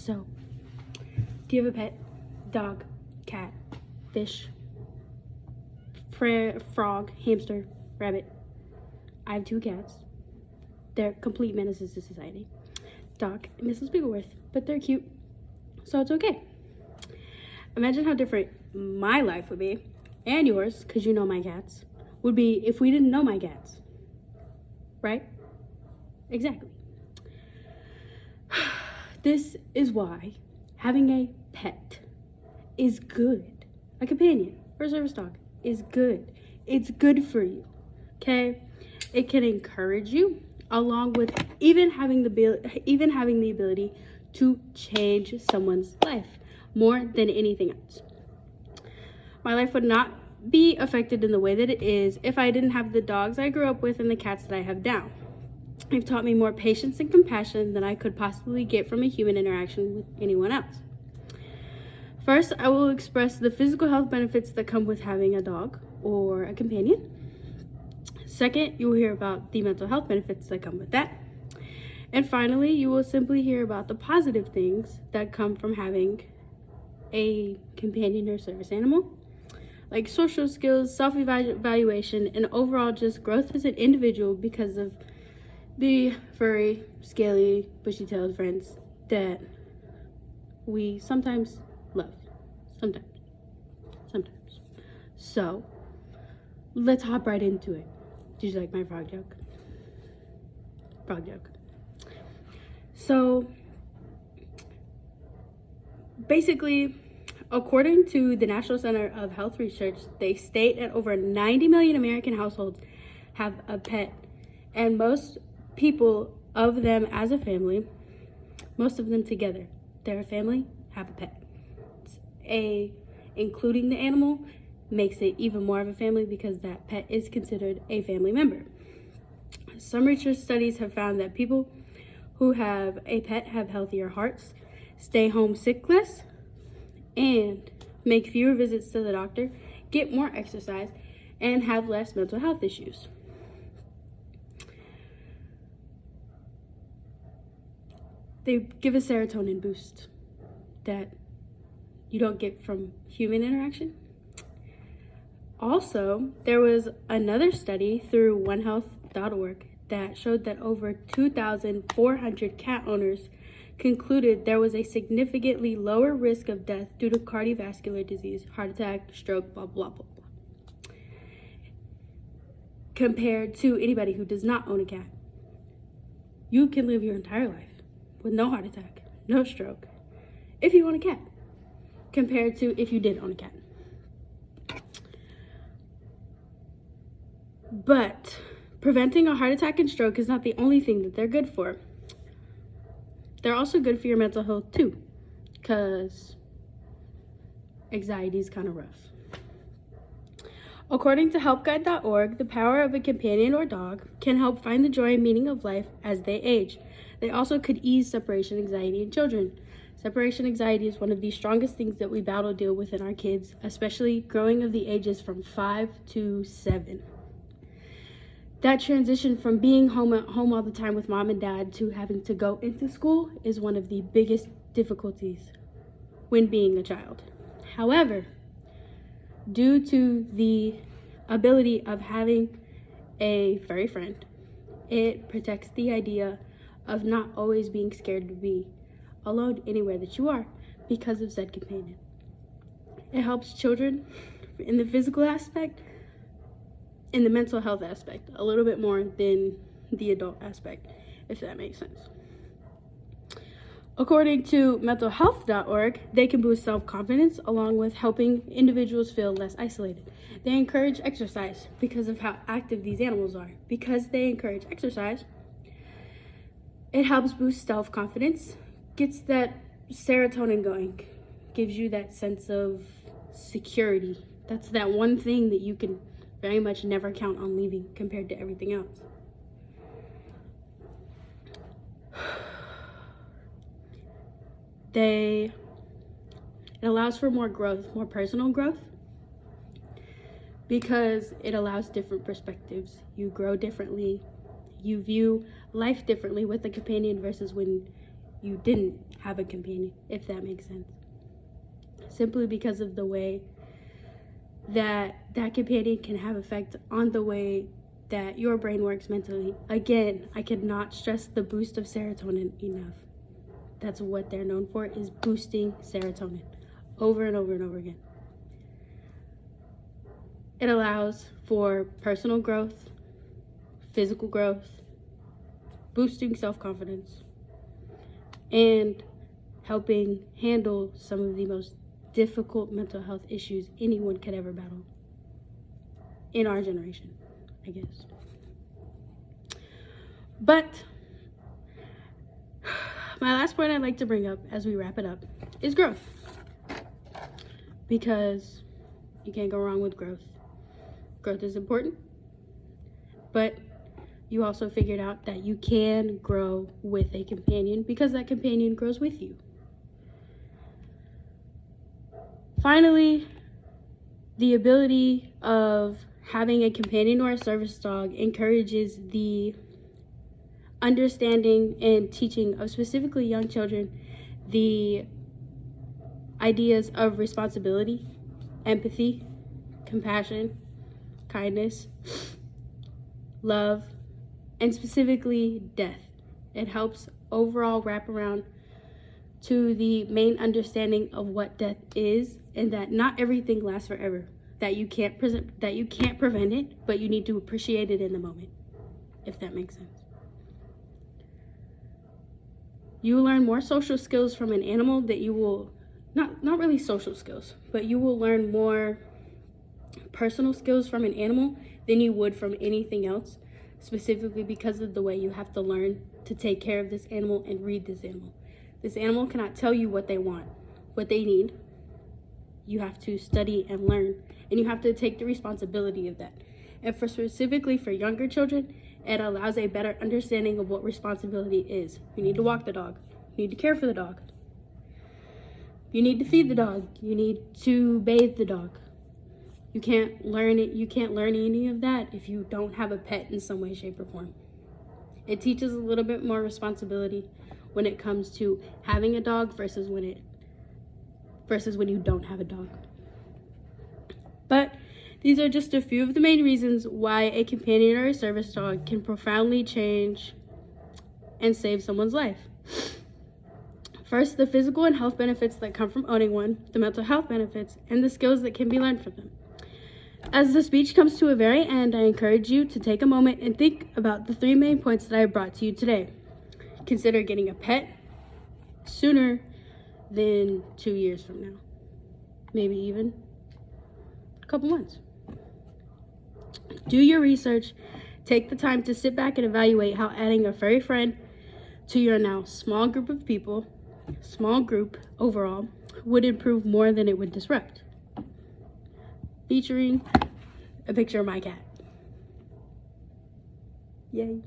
So, do you have a pet? Dog, cat, fish, frog, hamster, rabbit? I have 2 cats. They're complete menaces to society. Doc and Mrs. Biggleworth, but they're cute, so it's okay. Imagine how different my life would be, and yours, because you know my cats, would be if we didn't know my cats. Right? Exactly. This is why having a pet is good. A companion or a service dog is good. It's good for you. Okay? It can encourage you, along with even having the ability to change someone's life more than anything else. My life would not be affected in the way that it is if I didn't have the dogs I grew up with and the cats that I have now. They've taught me more patience and compassion than I could possibly get from a human interaction with anyone else. First, I will express the physical health benefits that come with having a dog or a companion. Second, you will hear about the mental health benefits that come with that. And finally, you will simply hear about the positive things that come from having a companion or service animal, like social skills, self-evaluation, and overall just growth as an individual because of the furry, scaly, bushy-tailed friends that we sometimes love. Sometimes. So, let's hop right into it. Did you like my frog joke? So, basically, according to the National Center of Health Research, they state that over 90 million American households have a pet, and most people of them as a family, most of them together, they're a family, have a pet. Including the animal makes it even more of a family because that pet is considered a family member. Some research studies have found that people who have a pet have healthier hearts, stay homesick less, and make fewer visits to the doctor, get more exercise, and have less mental health issues. They give a serotonin boost that you don't get from human interaction. Also, there was another study through onehealth.org that showed that over 2,400 cat owners concluded there was a significantly lower risk of death due to cardiovascular disease, heart attack, stroke, blah, blah, blah, blah, compared to anybody who does not own a cat. You can live your entire life with no heart attack, no stroke, if you own a cat, compared to if you did own a cat. But preventing a heart attack and stroke is not the only thing that they're good for. They're also good for your mental health too, because anxiety is kind of rough. According to helpguide.org, the power of a companion or dog can help find the joy and meaning of life as they age. They also could ease separation anxiety in children. Separation anxiety is one of the strongest things that we deal with in our kids, especially growing of the ages from 5 to 7. That transition from being home all the time with mom and dad to having to go into school is one of the biggest difficulties when being a child. However, due to the ability of having a furry friend, it protects the idea of not always being scared to be alone anywhere that you are because of said companion. It helps children in the physical aspect, in the mental health aspect, a little bit more than the adult aspect, if that makes sense. According to mentalhealth.org, they can boost self-confidence along with helping individuals feel less isolated. They encourage exercise because of how active these animals are. Because they encourage exercise, it helps boost self-confidence, gets that serotonin going, gives you that sense of security. That's that one thing that you can very much never count on leaving compared to everything else. It allows for more growth, more personal growth, because it allows different perspectives. You grow differently. You view life differently with a companion versus when you didn't have a companion, if that makes sense. Simply because of the way that companion can have effect on the way that your brain works mentally. Again, I cannot stress the boost of serotonin enough. That's what they're known for, is boosting serotonin over and over and over again. It allows for personal growth, physical growth, boosting self-confidence, and helping handle some of the most difficult mental health issues anyone could ever battle in our generation, I guess. But my last point I'd like to bring up as we wrap it up is growth. Because you can't go wrong with growth. Growth is important, but you also figured out that you can grow with a companion because that companion grows with you. Finally, the ability of having a companion or a service dog encourages the understanding and teaching of specifically young children the ideas of responsibility, empathy, compassion, kindness, love, and specifically death. It helps overall wrap around to the main understanding of what death is, and that not everything lasts forever. That you can't prevent it, but you need to appreciate it in the moment, if that makes sense. You will learn more social skills from an animal that you will not really social skills, but you will learn more personal skills from an animal than you would from anything else, specifically because of the way you have to learn to take care of this animal and read this animal. This animal cannot tell you what they want, what they need. You have to study and learn, and you have to take the responsibility of that. And specifically for younger children, it allows a better understanding of what responsibility is. You need to walk the dog. You need to care for the dog. You need to feed the dog. You need to bathe the dog. You can't learn it. You can't learn any of that if you don't have a pet in some way, shape, or form. It teaches a little bit more responsibility when it comes to having a dog versus when you don't have a dog. But these are just a few of the main reasons why a companion or a service dog can profoundly change and save someone's life. First, the physical and health benefits that come from owning one, the mental health benefits, and the skills that can be learned from them. As the speech comes to a very end, I encourage you to take a moment and think about the 3 main points that I brought to you today. Consider getting a pet sooner than 2 years from now. Maybe even a couple months. Do your research. Take the time to sit back and evaluate how adding a furry friend to your now small group of people, small group overall, would improve more than it would disrupt. Featuring a picture of my cat. Yay.